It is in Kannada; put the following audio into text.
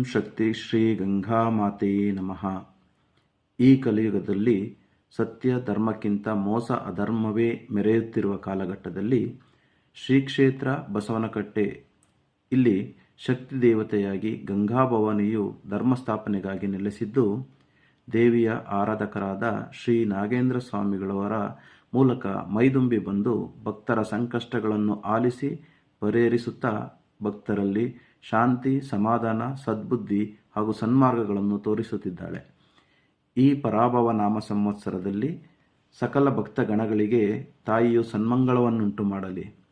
ಶಕ್ತಿ ಶ್ರೀ ಗಂಗಾ ಮಾತೆಯೇ ನಮಃ. ಈ ಕಲಿಯುಗದಲ್ಲಿ ಸತ್ಯ ಧರ್ಮಕ್ಕಿಂತ ಮೋಸ ಅಧರ್ಮವೇ ಮೆರೆಯುತ್ತಿರುವ ಕಾಲಘಟ್ಟದಲ್ಲಿ ಶ್ರೀ ಕ್ಷೇತ್ರ ಬಸವನಕಟ್ಟೆ ಇಲ್ಲಿ ಶಕ್ತಿ ದೇವತೆಯಾಗಿ ಗಂಗಾಭವಾನಿಯು ಧರ್ಮಸ್ಥಾಪನೆಗಾಗಿ ನೆಲೆಸಿದ್ದು, ದೇವಿಯ ಆರಾಧಕರಾದ ಶ್ರೀ ನಾಗೇಂದ್ರ ಸ್ವಾಮಿಗಳವರ ಮೂಲಕ ಮೈದುಂಬಿ ಬಂದು ಭಕ್ತರ ಸಂಕಷ್ಟಗಳನ್ನು ಆಲಿಸಿ ಪರಿಹರಿಸುತ್ತಾ ಭಕ್ತರಲ್ಲಿ ಶಾಂತಿ, ಸಮಾಧಾನ, ಸದ್ಬುದ್ಧಿ ಹಾಗೂ ಸನ್ಮಾರ್ಗಗಳನ್ನು ತೋರಿಸುತ್ತಿದ್ದಾಳೆ. ಈ ಪರಾಭವ ನಾಮ ಸಂವತ್ಸರದಲ್ಲಿ ಸಕಲ ಭಕ್ತಗಣಗಳಿಗೆ ತಾಯಿಯು ಸನ್ಮಂಗಳವನ್ನುಂಟು ಮಾಡಲಿ.